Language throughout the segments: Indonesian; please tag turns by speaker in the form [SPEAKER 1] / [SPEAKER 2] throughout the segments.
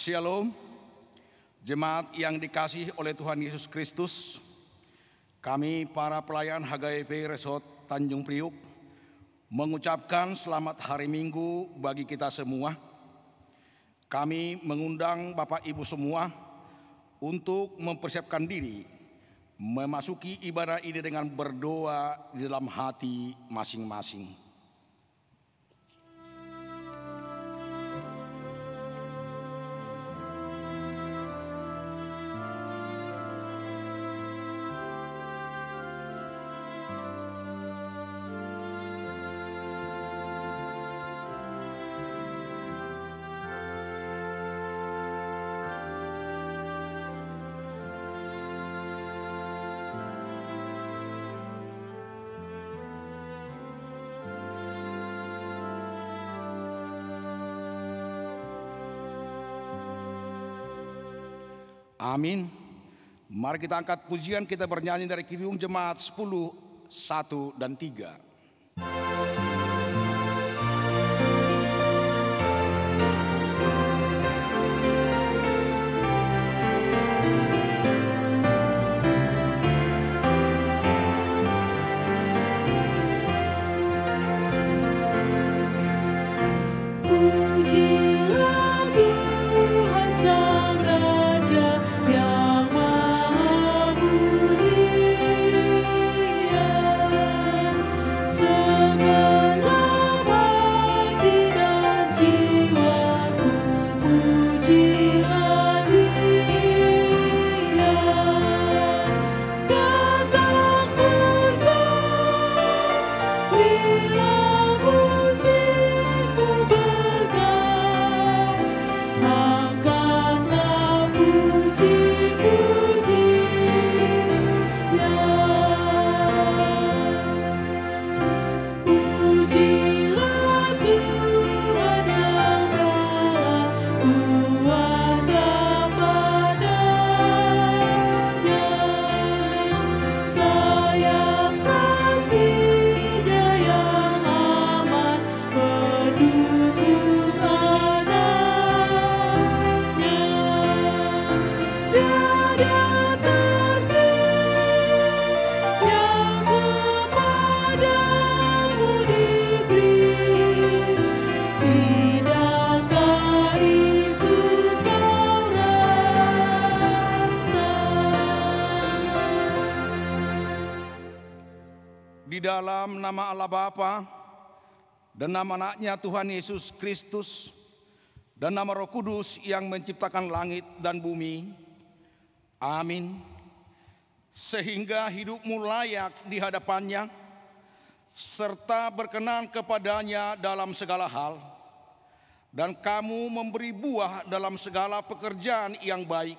[SPEAKER 1] Shalom, jemaat yang dikasihi oleh Tuhan Yesus Kristus. Kami para pelayan HGIP Resort Tanjung Priuk mengucapkan selamat hari Minggu bagi kita semua. Kami mengundang Bapak Ibu semua untuk mempersiapkan diri memasuki ibadah ini dengan berdoa di dalam hati masing-masing. Amin. Mari kita angkat pujian, kita bernyanyi dari Kidung Jemaat 10, 1 dan 3. Di dalam nama Allah Bapa dan nama anaknya Tuhan Yesus Kristus dan nama Roh Kudus yang menciptakan langit dan bumi. Amin. Sehingga hidupmu layak di hadapannya serta berkenan kepadanya dalam segala hal, dan kamu memberi buah dalam segala pekerjaan yang baik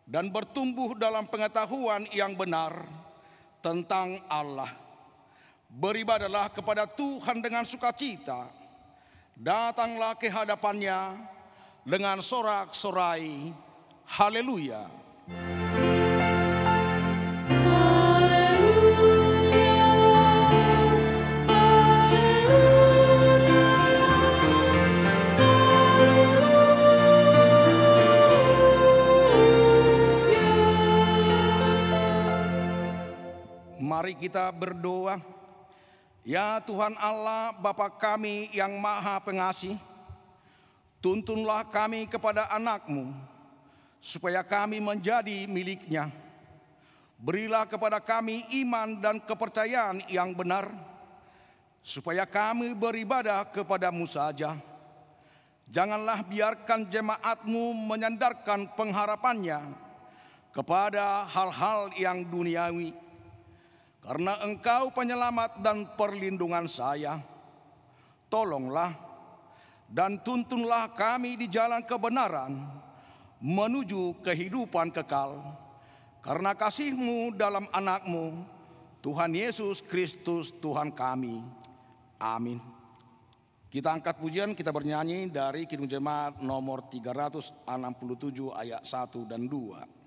[SPEAKER 1] dan bertumbuh dalam pengetahuan yang benar tentang Allah. Beribadalah kepada Tuhan dengan sukacita, datanglah ke hadapannya dengan sorak-sorai. Haleluya. Mari kita berdoa. Ya Tuhan Allah, Bapa kami yang Maha Pengasih, tuntunlah kami kepada anak-Mu, supaya kami menjadi milik-Nya. Berilah kepada kami iman dan kepercayaan yang benar, supaya kami beribadah kepada-Mu saja. Janganlah biarkan jemaat-Mu menyandarkan pengharapannya kepada hal-hal yang duniawi. Karena Engkau penyelamat dan perlindungan saya, tolonglah dan tuntunlah kami di jalan kebenaran menuju kehidupan kekal. Karena kasih-Mu dalam anak-Mu, Tuhan Yesus Kristus Tuhan kami. Amin. Kita angkat pujian, kita bernyanyi dari Kidung Jemaat nomor 367 ayat 1 dan 2.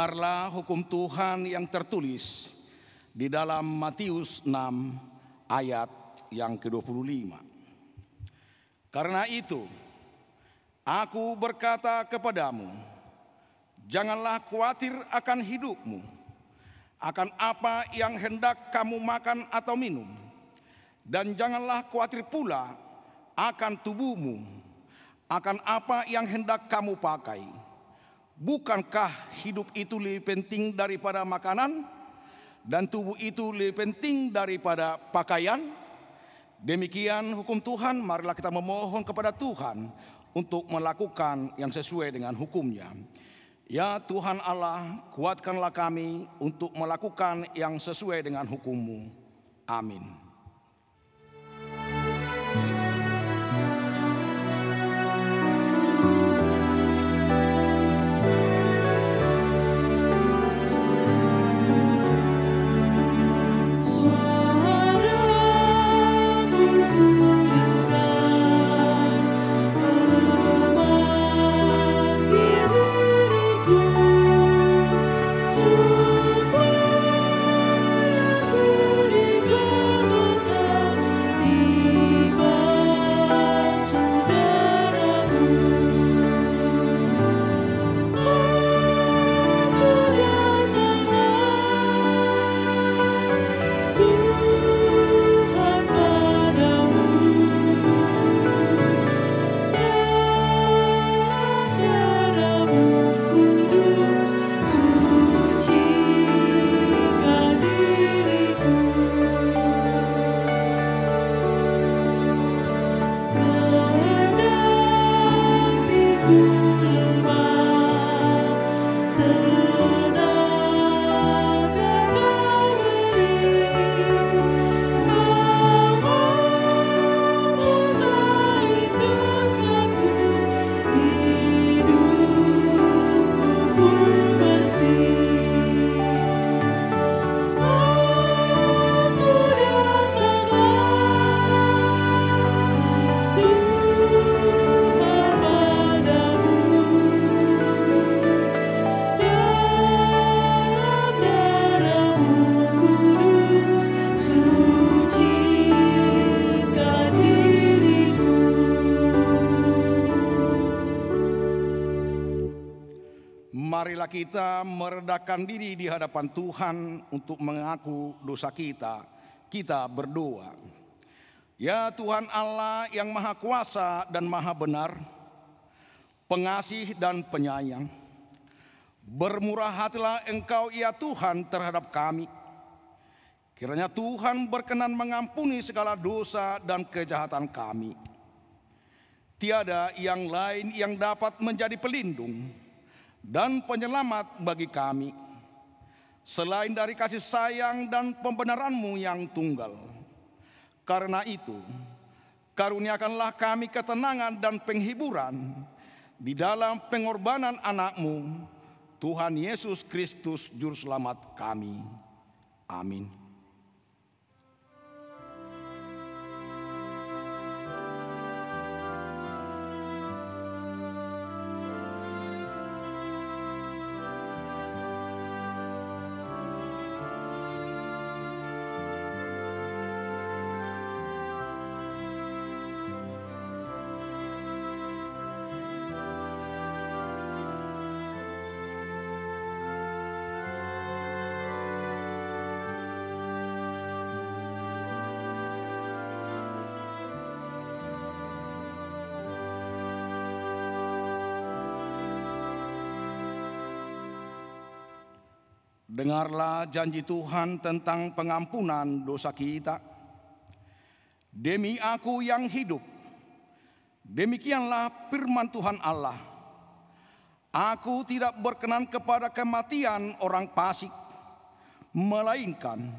[SPEAKER 1] Dengarlah hukum Tuhan yang tertulis di dalam Matius 6 ayat yang ke-25. Karena itu, aku berkata kepadamu, janganlah khawatir akan hidupmu, akan apa yang hendak kamu makan atau minum, dan janganlah khawatir pula akan tubuhmu, akan apa yang hendak kamu pakai. Bukankah hidup itu lebih penting daripada makanan, dan tubuh itu lebih penting daripada pakaian? Demikian hukum Tuhan, marilah kita memohon kepada Tuhan untuk melakukan yang sesuai dengan hukum-Nya. Ya Tuhan Allah, kuatkanlah kami untuk melakukan yang sesuai dengan hukum-Mu. Amin. Marilah kita meredahkan diri di hadapan Tuhan untuk mengaku dosa kita. Kita berdoa. Ya Tuhan Allah yang Maha Kuasa dan Maha Benar, pengasih dan penyayang, bermurah hatilah Engkau ya Tuhan terhadap kami. Kiranya Tuhan berkenan mengampuni segala dosa dan kejahatan kami. Tiada yang lain yang dapat menjadi pelindung dan penyelamat bagi kami selain dari kasih sayang dan pembenaran-Mu yang tunggal. Karena itu, karuniakanlah kami ketenangan dan penghiburan di dalam pengorbanan anak-Mu, Tuhan Yesus Kristus Juru Selamat kami. Amin. Dengarlah janji Tuhan tentang pengampunan dosa kita. Demi aku yang hidup, demikianlah firman Tuhan Allah. Aku tidak berkenan kepada kematian orang fasik, melainkan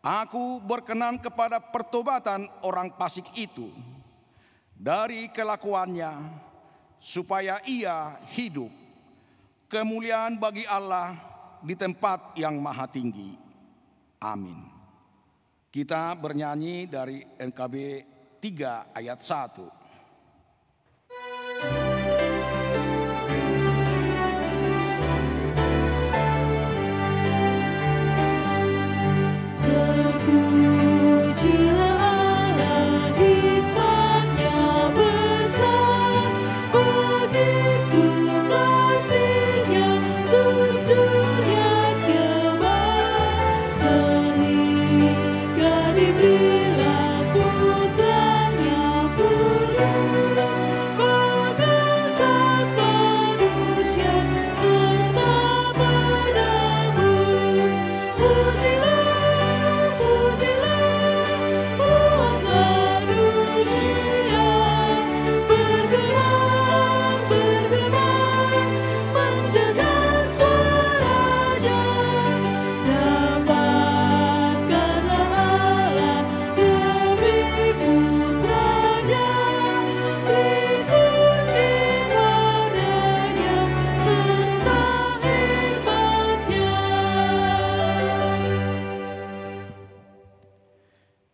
[SPEAKER 1] aku berkenan kepada pertobatan orang fasik itu dari kelakuannya, supaya ia hidup. Kemuliaan bagi Allah di tempat yang maha tinggi. Amin. Kita bernyanyi dari NKB 3 ayat 1.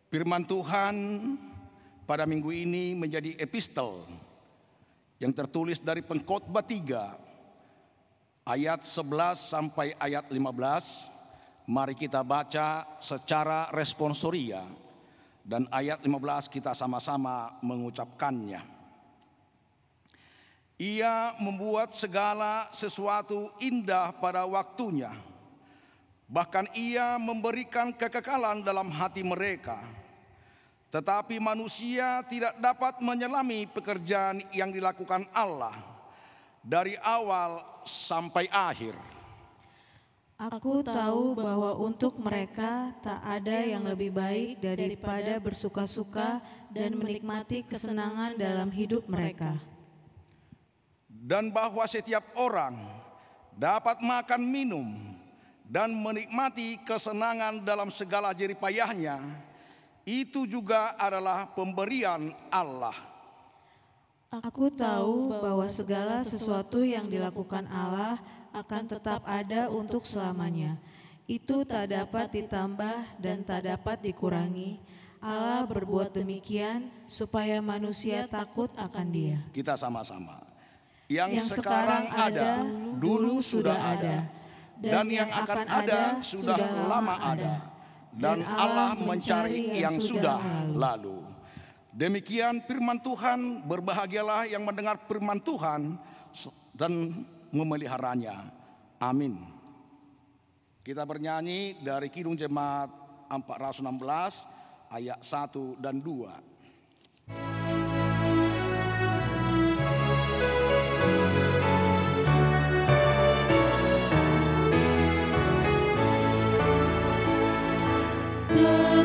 [SPEAKER 1] Firman Tuhan pada minggu ini menjadi epistel yang tertulis dari Pengkhotbah 3 ayat 11 sampai ayat 15. Mari kita baca secara responsoria dan ayat 15 kita sama-sama mengucapkannya. Ia membuat segala sesuatu indah pada waktunya. Bahkan ia memberikan kekekalan dalam hati mereka. Tetapi manusia tidak dapat menyelami pekerjaan yang dilakukan Allah dari awal sampai akhir.
[SPEAKER 2] Aku tahu bahwa untuk mereka tak ada yang lebih baik daripada bersuka-suka dan menikmati kesenangan dalam hidup mereka.
[SPEAKER 1] Dan bahwa setiap orang dapat makan minum dan menikmati kesenangan dalam segala jeripayahnya, itu juga adalah pemberian Allah.
[SPEAKER 2] Aku tahu bahwa segala sesuatu yang dilakukan Allah akan tetap ada untuk selamanya. Itu tak dapat ditambah dan tak dapat dikurangi. Allah berbuat demikian supaya manusia takut akan Dia.
[SPEAKER 1] Kita sama-sama. Yang sekarang ada, dulu sudah ada. Dan yang akan ada sudah lama ada, dan Allah mencari yang sudah lalu. Demikian firman Tuhan. Berbahagialah yang mendengar firman Tuhan dan memeliharanya. Amin. Kita bernyanyi dari Kidung Jemaat 416 ayat 1 dan 2.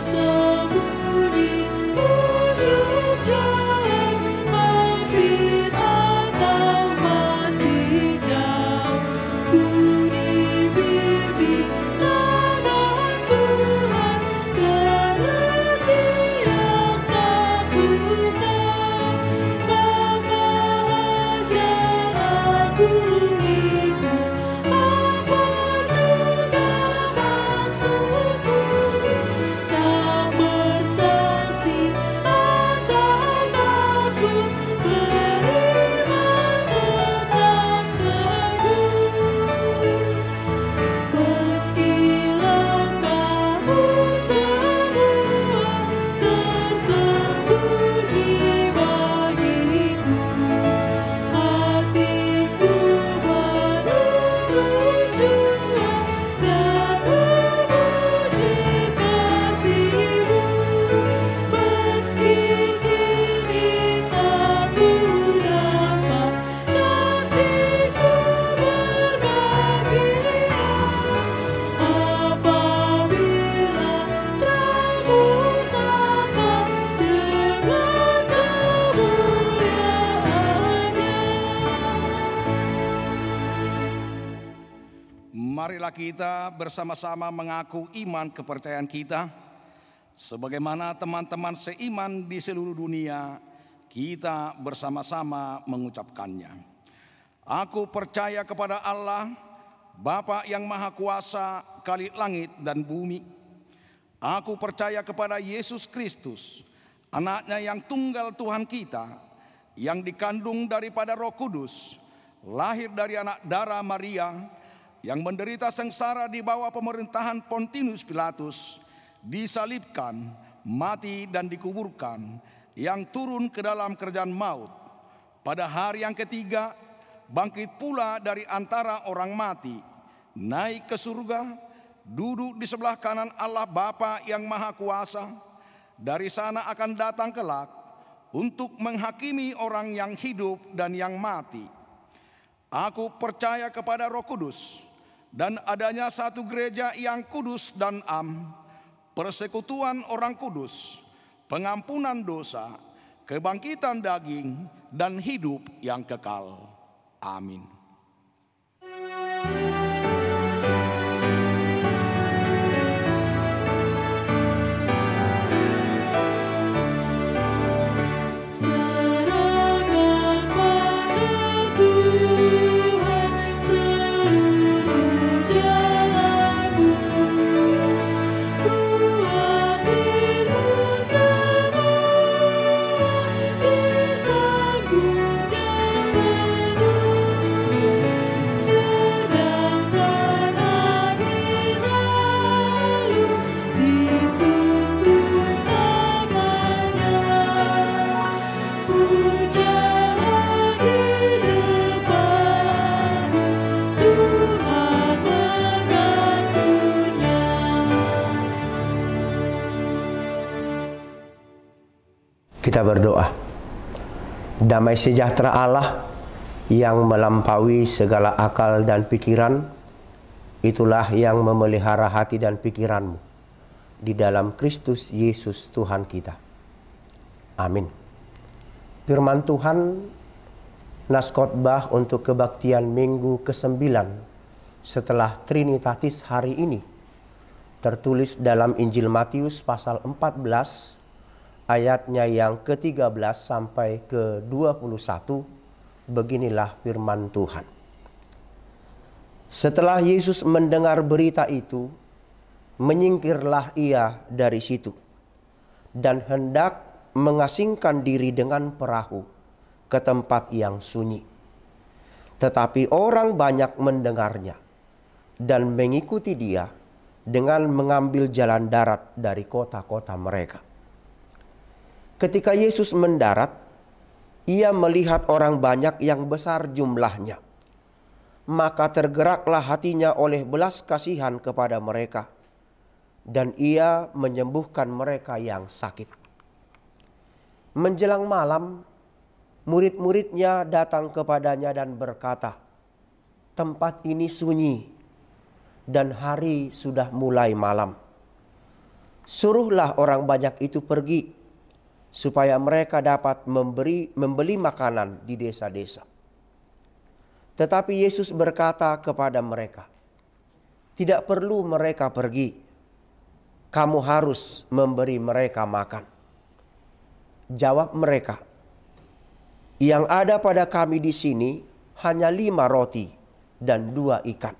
[SPEAKER 2] Tersembunyi ujung jalan, mampir atau masih jauh, ku dibimbing tangan Tuhan ke negeri yang tak ku tahu. Maka ajar aku ikut, apa juga maksudmu.
[SPEAKER 1] Marilah kita bersama-sama mengaku iman kepercayaan kita. Sebagaimana teman-teman seiman di seluruh dunia, kita bersama-sama mengucapkannya. Aku percaya kepada Allah, Bapa yang Maha Kuasa, Khalik langit dan bumi. Aku percaya kepada Yesus Kristus, Anaknya yang tunggal Tuhan kita, yang dikandung daripada Roh Kudus, lahir dari anak darah Maria, yang menderita sengsara di bawah pemerintahan Pontius Pilatus, disalibkan, mati dan dikuburkan, yang turun ke dalam kerajaan maut. Pada hari yang ketiga, bangkit pula dari antara orang mati, naik ke surga, duduk di sebelah kanan Allah Bapa yang Maha Kuasa. dari sana akan datang kelak untuk menghakimi orang yang hidup dan yang mati. Aku percaya kepada Roh Kudus dan adanya satu gereja yang kudus dan persekutuan orang kudus, pengampunan dosa, kebangkitan daging, dan hidup yang kekal. Amin.
[SPEAKER 3] Kita berdoa. Damai sejahtera Allah yang melampaui segala akal dan pikiran, itulah yang memelihara hati dan pikiranmu di dalam Kristus Yesus Tuhan kita. Amin. Firman Tuhan, nas khotbah untuk kebaktian minggu ke-9 setelah Trinitatis hari ini, tertulis dalam Injil Matius pasal 14, ayatnya yang ke-13 sampai ke-21, beginilah firman Tuhan. Setelah Yesus mendengar berita itu, menyingkirlah ia dari situ dan hendak mengasingkan diri dengan perahu ke tempat yang sunyi. Tetapi orang banyak mendengarnya dan mengikuti dia dengan mengambil jalan darat dari kota-kota mereka. Ketika Yesus mendarat, ia melihat orang banyak yang besar jumlahnya. Maka tergeraklah hatinya oleh belas kasihan kepada mereka, dan ia menyembuhkan mereka yang sakit. Menjelang malam, murid-muridnya datang kepadanya dan berkata, "Tempat ini sunyi, dan hari sudah mulai malam. Suruhlah orang banyak itu pergi, supaya mereka dapat membeli makanan di desa-desa." Tetapi Yesus berkata kepada mereka, "Tidak perlu mereka pergi. Kamu harus memberi mereka makan." Jawab mereka, "Yang ada pada kami di sini hanya 5 roti dan 2 ikan."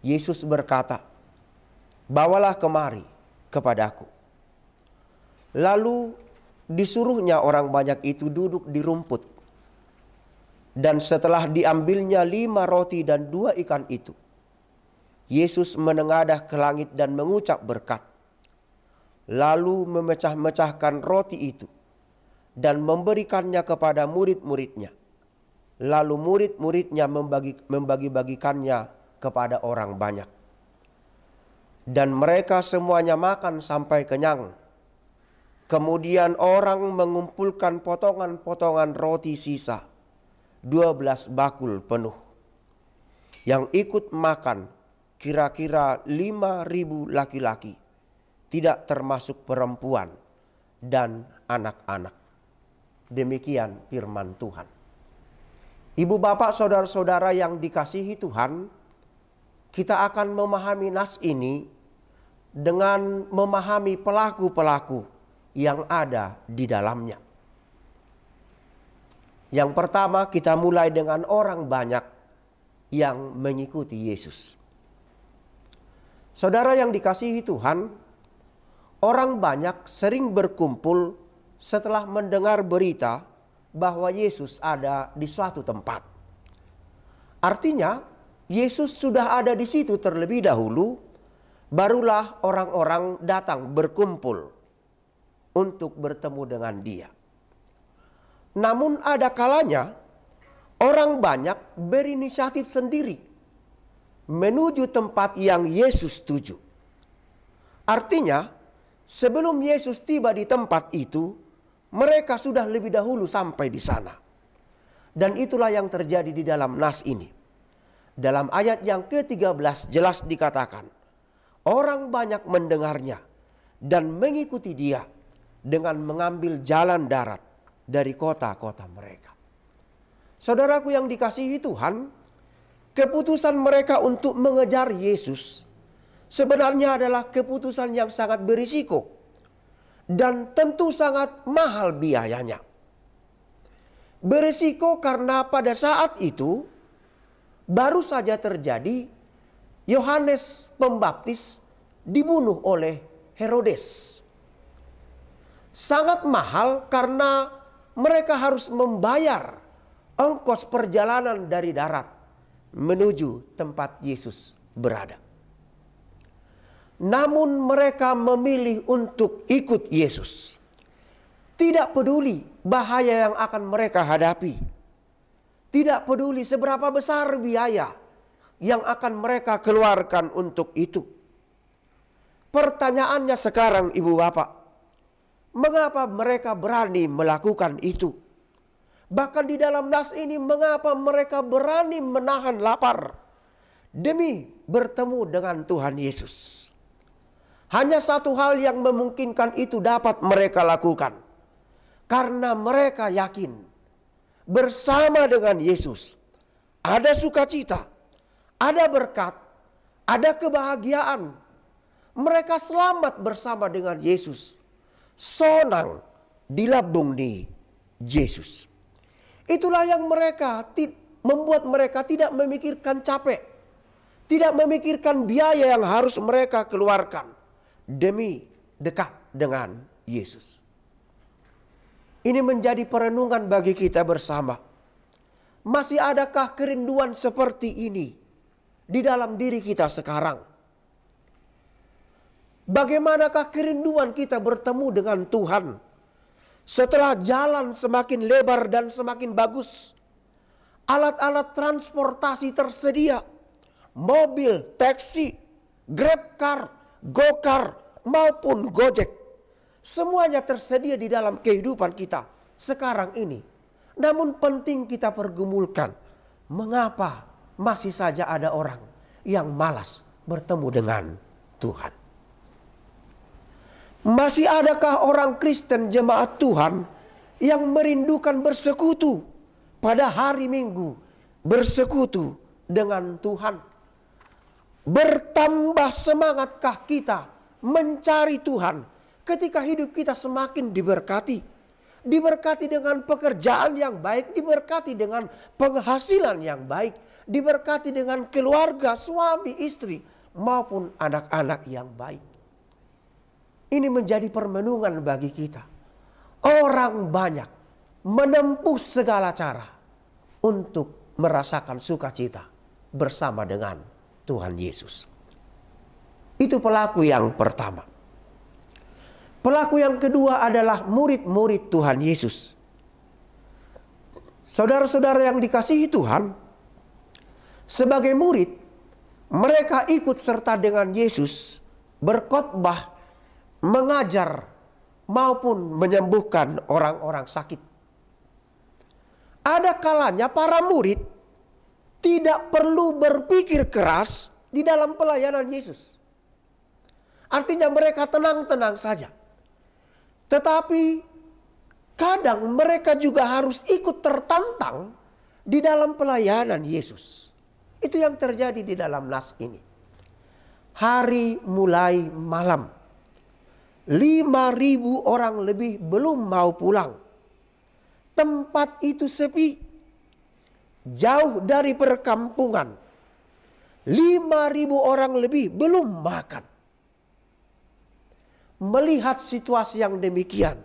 [SPEAKER 3] Yesus berkata, "Bawalah kemari kepadaku." Lalu disuruhnya orang banyak itu duduk di rumput. Dan setelah diambilnya 5 roti dan 2 ikan itu, Yesus menengadah ke langit dan mengucap berkat. Lalu memecah-mecahkan roti itu dan memberikannya kepada murid-muridnya. Lalu murid-muridnya membagi-bagikannya kepada orang banyak. Dan mereka semuanya makan sampai kenyang. Kemudian orang mengumpulkan potongan-potongan roti sisa, 12 bakul penuh. Yang ikut makan kira-kira 5.000 laki-laki, tidak termasuk perempuan dan anak-anak. Demikian firman Tuhan. Ibu bapak saudara-saudara yang dikasihi Tuhan, kita akan memahami nas ini dengan memahami pelaku-pelaku yang ada di dalamnya. Yang pertama, kita mulai dengan orang banyak yang mengikuti Yesus. Saudara yang dikasihi Tuhan, orang banyak sering berkumpul setelah mendengar berita bahwa Yesus ada di suatu tempat. Artinya, Yesus sudah ada di situ terlebih dahulu, barulah orang-orang datang berkumpul untuk bertemu dengan dia. Namun ada kalanya orang banyak berinisiatif sendiri menuju tempat yang Yesus tuju. Artinya sebelum Yesus tiba di tempat itu, mereka sudah lebih dahulu sampai di sana. Dan itulah yang terjadi di dalam nas ini. Dalam ayat yang ke-13 jelas dikatakan, orang banyak mendengarnya dan mengikuti dia dengan mengambil jalan darat dari kota-kota mereka. Saudaraku yang dikasihi Tuhan, keputusan mereka untuk mengejar Yesus sebenarnya adalah keputusan yang sangat berisiko dan tentu sangat mahal biayanya. Berisiko karena pada saat itu baru saja terjadi Yohanes Pembaptis dibunuh oleh Herodes. Sangat mahal karena mereka harus membayar ongkos perjalanan dari darat menuju tempat Yesus berada. Namun mereka memilih untuk ikut Yesus. Tidak peduli bahaya yang akan mereka hadapi. Tidak peduli seberapa besar biaya yang akan mereka keluarkan untuk itu. Pertanyaannya sekarang, Ibu Bapak, mengapa mereka berani melakukan itu? Bahkan di dalam nas ini, mengapa mereka berani menahan lapar demi bertemu dengan Tuhan Yesus? Hanya satu hal yang memungkinkan itu dapat mereka lakukan. Karena mereka yakin bersama dengan Yesus ada sukacita, ada berkat, ada kebahagiaan. Mereka selamat bersama dengan Yesus. Sonang dilabung di Yesus. Itulah yang membuat mereka tidak memikirkan capek. Tidak memikirkan biaya yang harus mereka keluarkan demi dekat dengan Yesus. Ini menjadi perenungan bagi kita bersama. Masih adakah kerinduan seperti ini di dalam diri kita sekarang? Bagaimanakah kerinduan kita bertemu dengan Tuhan setelah jalan semakin lebar dan semakin bagus? Alat-alat transportasi tersedia, mobil, taksi, Grab car, Gokar maupun Gojek. Semuanya tersedia di dalam kehidupan kita sekarang ini. Namun penting kita pergumulkan, mengapa masih saja ada orang yang malas bertemu dengan Tuhan? Masih adakah orang Kristen jemaat Tuhan yang merindukan bersekutu pada hari Minggu, bersekutu dengan Tuhan? Bertambah semangatkah kita mencari Tuhan ketika hidup kita semakin diberkati? Diberkati dengan pekerjaan yang baik, diberkati dengan penghasilan yang baik, diberkati dengan keluarga, suami, istri, maupun anak-anak yang baik. Ini menjadi permenungan bagi kita. Orang banyak menempuh segala cara untuk merasakan sukacita bersama dengan Tuhan Yesus. Itu pelaku yang pertama. Pelaku yang kedua adalah murid-murid Tuhan Yesus. Saudara-saudara yang dikasihi Tuhan, sebagai murid, mereka ikut serta dengan Yesus berkhotbah, mengajar, maupun menyembuhkan orang-orang sakit. Ada kalanya para murid tidak perlu berpikir keras di dalam pelayanan Yesus. Artinya mereka tenang-tenang saja. Tetapi kadang mereka juga harus ikut tertantang di dalam pelayanan Yesus. Itu yang terjadi di dalam nas ini. Hari mulai malam. 5.000 orang lebih belum mau pulang. Tempat itu sepi. Jauh dari perkampungan. 5.000 orang lebih belum makan. Melihat situasi yang demikian,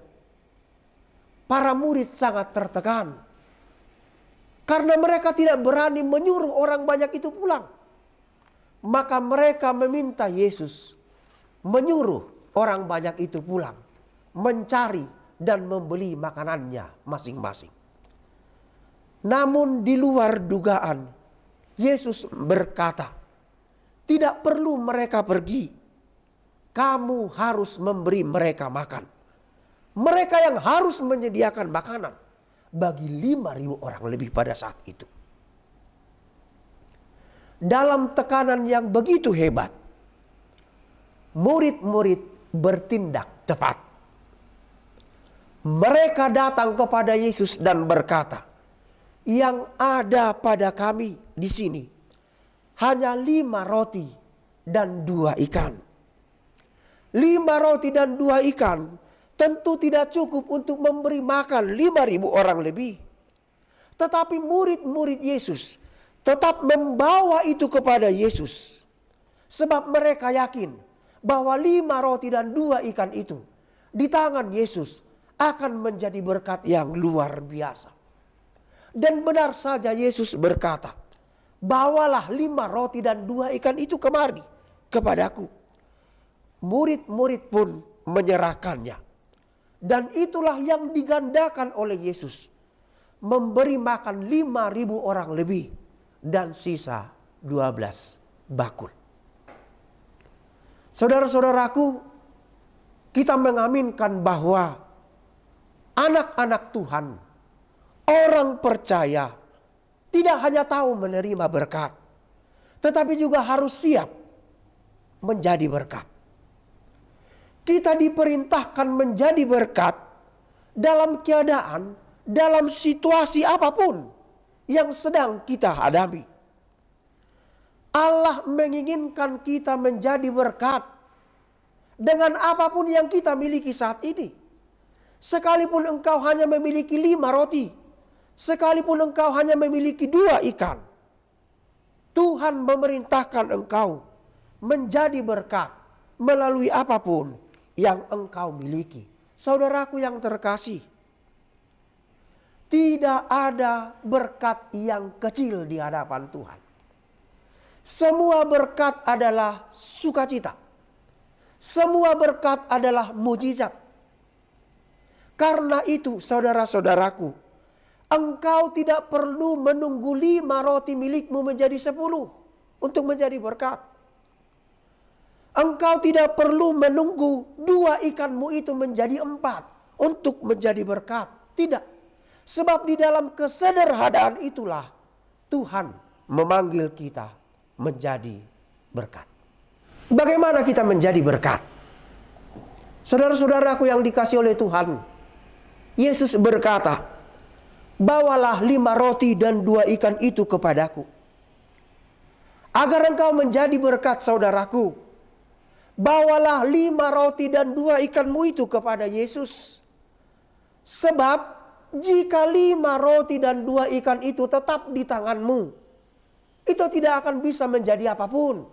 [SPEAKER 3] para murid sangat tertekan. Karena mereka tidak berani menyuruh orang banyak itu pulang. Maka mereka meminta Yesus menyuruh orang banyak itu pulang, mencari dan membeli makanannya masing-masing. Namun di luar dugaan, Yesus berkata, tidak perlu mereka pergi. kamu harus memberi mereka makan. Mereka yang harus menyediakan makanan bagi 5.000 orang lebih pada saat itu. Dalam tekanan yang begitu hebat, murid-murid bertindak tepat. Mereka datang kepada Yesus dan berkata, "Yang ada pada kami di sini hanya 5 roti dan 2 ikan." 5 roti dan 2 ikan tentu tidak cukup untuk memberi makan 5.000 orang lebih. Tetapi murid-murid Yesus tetap membawa itu kepada Yesus. Sebab mereka yakin bahwa 5 roti dan 2 ikan itu di tangan Yesus akan menjadi berkat yang luar biasa. Dan benar saja Yesus berkata, "Bawalah 5 roti dan 2 ikan itu kemari kepadaku." Murid-murid pun menyerahkannya. Dan itulah yang digandakan oleh Yesus. Memberi makan 5.000 orang lebih dan sisa 12 bakul. Saudara-saudaraku, kita mengaminkan bahwa anak-anak Tuhan, orang percaya, tidak hanya tahu menerima berkat, tetapi juga harus siap menjadi berkat. Kita diperintahkan menjadi berkat dalam keadaan, dalam situasi apapun yang sedang kita hadapi. Allah menginginkan kita menjadi berkat dengan apapun yang kita miliki saat ini. Sekalipun engkau hanya memiliki 5 roti, sekalipun engkau hanya memiliki 2 ikan, Tuhan memerintahkan engkau menjadi berkat melalui apapun yang engkau miliki. Saudaraku yang terkasih, tidak ada berkat yang kecil di hadapan Tuhan. Semua berkat adalah sukacita. Semua berkat adalah mujizat. Karena itu saudara-saudaraku, engkau tidak perlu menunggu 5 roti milikmu menjadi 10 untuk menjadi berkat. Engkau tidak perlu menunggu 2 ikanmu itu menjadi 4 untuk menjadi berkat. Tidak. Sebab di dalam kesederhanaan itulah Tuhan memanggil kita menjadi berkat. Bagaimana kita menjadi berkat? Saudara-saudaraku yang dikasihi oleh Tuhan, Yesus berkata, "Bawalah 5 roti dan 2 ikan itu kepadaku." Agar engkau menjadi berkat, saudaraku, bawalah 5 roti dan 2 ikanmu itu kepada Yesus. Sebab jika 5 roti dan 2 ikan itu tetap di tanganmu, itu tidak akan bisa menjadi apapun.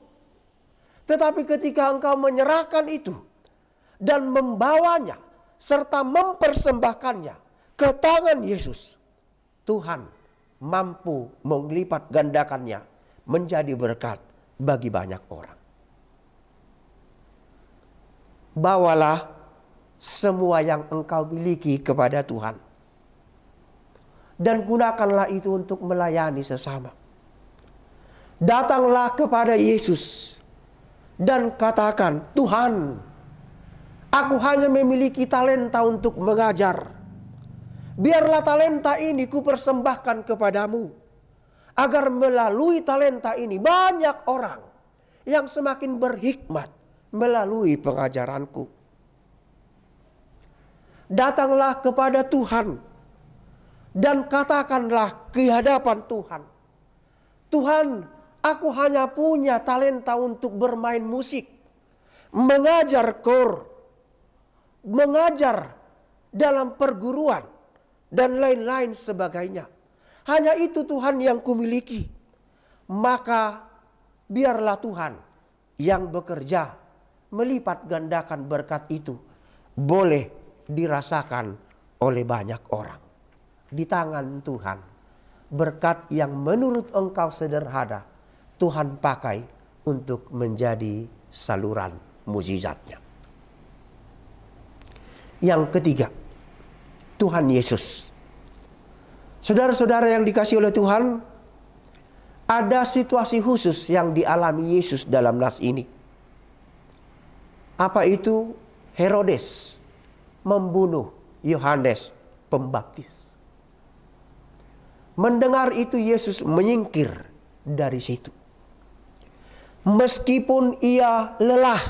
[SPEAKER 3] Tetapi ketika engkau menyerahkan itu dan membawanya serta mempersembahkannya ke tangan Yesus, Tuhan mampu melipat gandakannya menjadi berkat bagi banyak orang. Bawalah semua yang engkau miliki kepada Tuhan. Dan gunakanlah itu untuk melayani sesama. Datanglah kepada Yesus dan katakan, "Tuhan, aku hanya memiliki talenta untuk mengajar. Biarlah talenta ini kupersembahkan kepadamu. Agar melalui talenta ini banyak orang yang semakin berhikmat melalui pengajaranku." Datanglah kepada Tuhan dan katakanlah di hadapan Tuhan, "Tuhan, aku hanya punya talenta untuk bermain musik, mengajar kor, mengajar dalam perguruan, dan lain-lain sebagainya. Hanya itu Tuhan yang kumiliki." Maka biarlah Tuhan yang bekerja melipat gandakan berkat itu boleh dirasakan oleh banyak orang. Di tangan Tuhan, berkat yang menurut engkau sederhana, Tuhan pakai untuk menjadi saluran mujizatnya. Yang ketiga, Tuhan Yesus. Saudara-saudara yang dikasihi oleh Tuhan, ada situasi khusus yang dialami Yesus dalam nas ini. Apa itu? Herodes membunuh Yohanes Pembaptis. Mendengar itu Yesus menyingkir dari situ. Meskipun ia lelah,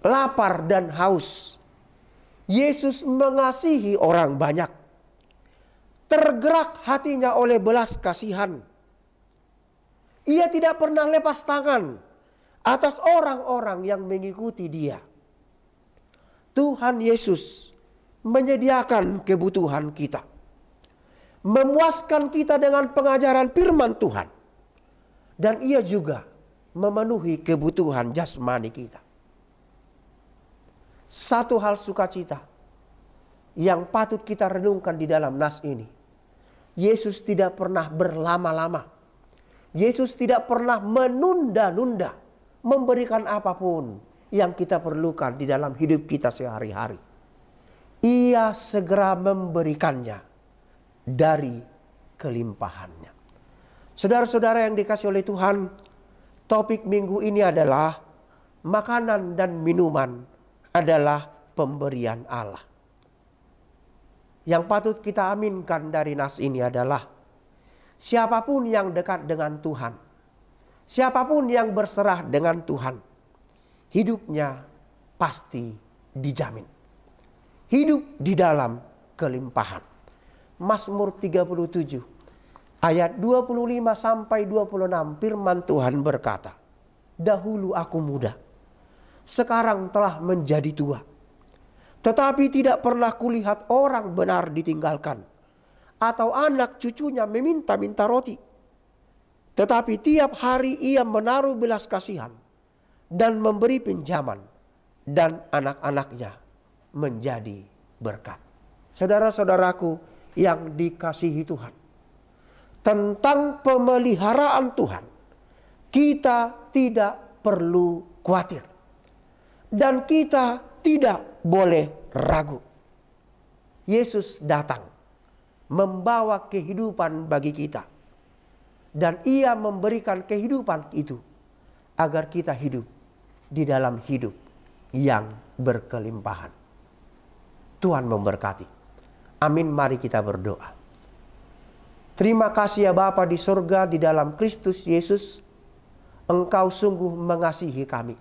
[SPEAKER 3] lapar dan haus, Yesus mengasihi orang banyak. Tergerak hatinya oleh belas kasihan. Ia tidak pernah lepas tangan atas orang-orang yang mengikuti dia. Tuhan Yesus menyediakan kebutuhan kita, memuaskan kita dengan pengajaran firman Tuhan, dan ia juga memenuhi kebutuhan jasmani kita. Satu hal sukacita yang patut kita renungkan di dalam nas ini, Yesus tidak pernah berlama-lama. Yesus tidak pernah menunda-nunda memberikan apapun yang kita perlukan di dalam hidup kita sehari-hari. Ia segera memberikannya dari kelimpahannya. Saudara-saudara yang dikasihi oleh Tuhan, topik minggu ini adalah makanan dan minuman adalah pemberian Allah. Yang patut kita aminkan dari nas ini adalah siapapun yang dekat dengan Tuhan, siapapun yang berserah dengan Tuhan, hidupnya pasti dijamin. Hidup di dalam kelimpahan. Mazmur 37 ayat 25 sampai 26 firman Tuhan berkata, "Dahulu aku muda, sekarang telah menjadi tua. Tetapi tidak pernah kulihat orang benar ditinggalkan, atau anak cucunya meminta-minta roti. Tetapi tiap hari ia menaruh belas kasihan dan memberi pinjaman, dan anak-anaknya menjadi berkat." Saudara-saudaraku yang dikasihi Tuhan, tentang pemeliharaan Tuhan kita tidak perlu khawatir, dan kita tidak boleh ragu. Yesus datang membawa kehidupan bagi kita, dan ia memberikan kehidupan itu agar kita hidup di dalam hidup yang berkelimpahan. Tuhan memberkati. Amin. Mari kita berdoa. Terima kasih ya Bapa di surga, di dalam Kristus Yesus, Engkau sungguh mengasihi kami.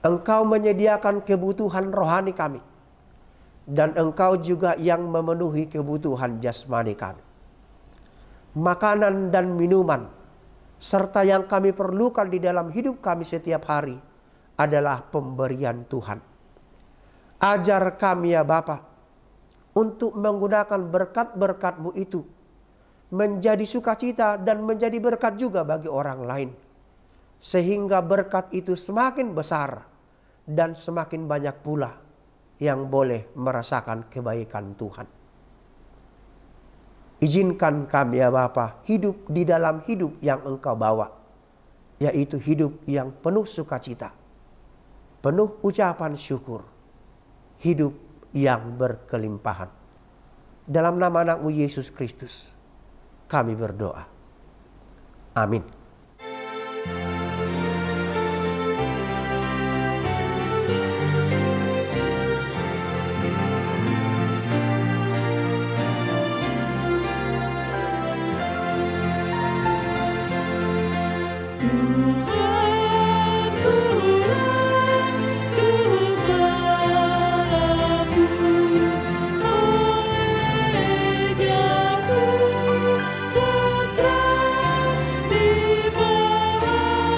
[SPEAKER 3] Engkau menyediakan kebutuhan rohani kami, dan Engkau juga yang memenuhi kebutuhan jasmani kami. Makanan dan minuman serta yang kami perlukan di dalam hidup kami setiap hari adalah pemberian Tuhan. Ajar kami ya Bapa untuk menggunakan berkat-berkat-Mu itu menjadi sukacita dan menjadi berkat juga bagi orang lain, sehingga berkat itu semakin besar dan semakin banyak pula yang boleh merasakan kebaikan Tuhan. Izinkan kami ya Bapa hidup di dalam hidup yang Engkau bawa, yaitu hidup yang penuh sukacita, penuh ucapan syukur, hidup yang berkelimpahan. Dalam nama anak-Mu Yesus Kristus kami berdoa. Amin.
[SPEAKER 2] Di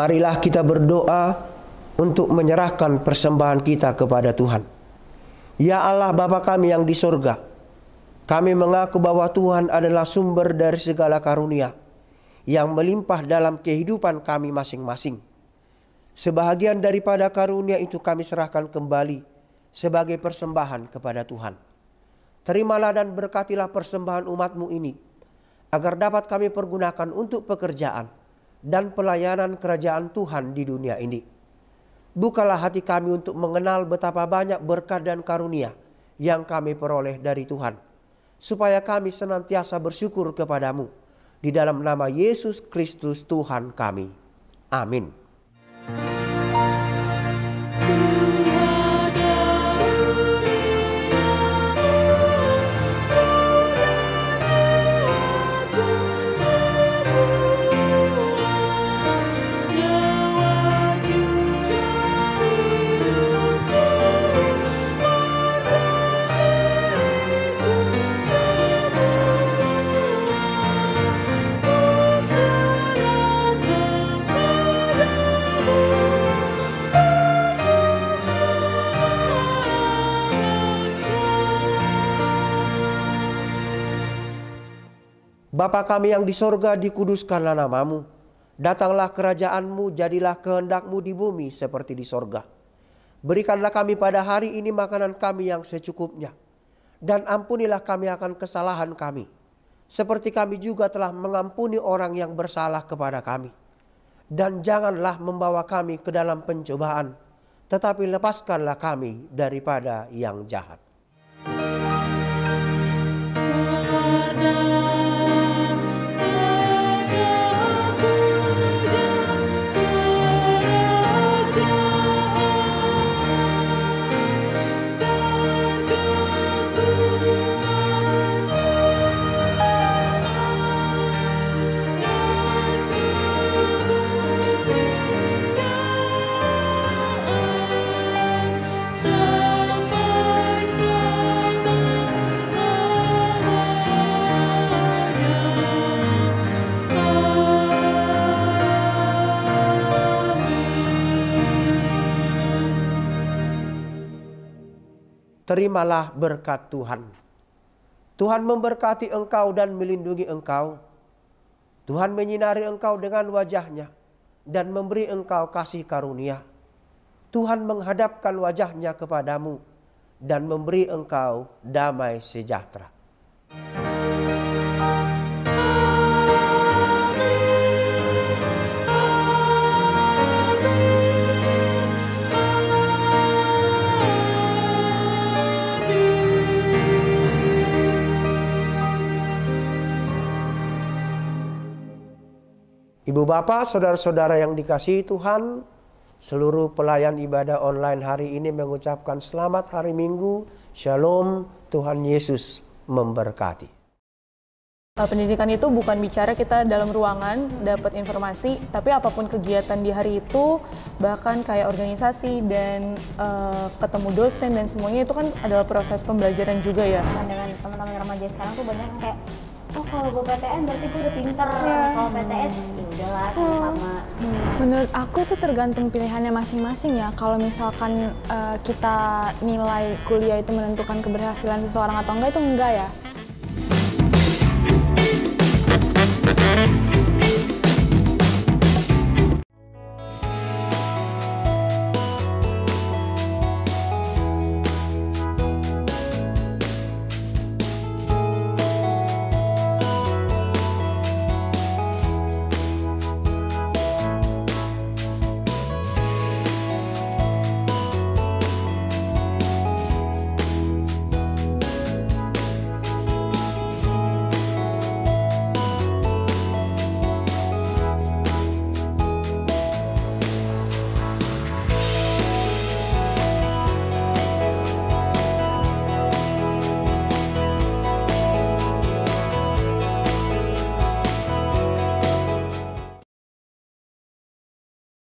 [SPEAKER 3] Marilah kita berdoa untuk menyerahkan persembahan kita kepada Tuhan. Ya Allah Bapa kami yang di sorga, kami mengaku bahwa Tuhan adalah sumber dari segala karunia yang melimpah dalam kehidupan kami masing-masing. Sebahagian daripada karunia itu kami serahkan kembali sebagai persembahan kepada Tuhan. Terimalah dan berkatilah persembahan umat-Mu ini, agar dapat kami pergunakan untuk pekerjaan dan pelayanan kerajaan Tuhan di dunia ini. Bukalah hati kami untuk mengenal betapa banyak berkat dan karunia yang kami peroleh dari Tuhan, supaya kami senantiasa bersyukur kepadamu. Di dalam nama Yesus Kristus Tuhan kami. Amin. Bapa kami yang di sorga, dikuduskanlah namamu. Datanglah kerajaan-Mu, jadilah kehendak-Mu di bumi seperti di sorga. Berikanlah kami pada hari ini makanan kami yang secukupnya. Dan ampunilah kami akan kesalahan kami, seperti kami juga telah mengampuni orang yang bersalah kepada kami. Dan janganlah membawa kami ke dalam pencobaan, tetapi lepaskanlah kami daripada yang jahat. Terimalah berkat Tuhan. Tuhan memberkati engkau dan melindungi engkau. Tuhan menyinari engkau dengan wajah-Nya dan memberi engkau kasih karunia. Tuhan menghadapkan wajah-Nya kepadamu dan memberi engkau damai sejahtera. Ibu bapak, saudara-saudara yang dikasihi Tuhan, seluruh pelayan ibadah online hari ini mengucapkan selamat hari Minggu, Shalom, Tuhan Yesus memberkati.
[SPEAKER 4] Pendidikan itu bukan bicara kita dalam ruangan dapat informasi, tapi apapun kegiatan di hari itu, bahkan kayak organisasi dan ketemu dosen dan semuanya itu kan adalah proses pembelajaran juga ya.
[SPEAKER 5] Dengan teman-teman remaja sekarang tuh banyak kayak, oh kalau gue PTN berarti gue udah pinter, kalau PTS ya udahlah sama-sama.
[SPEAKER 6] Menurut aku tuh tergantung pilihannya masing-masing ya. Kalau misalkan kita nilai kuliah itu menentukan keberhasilan seseorang atau enggak, itu enggak ya.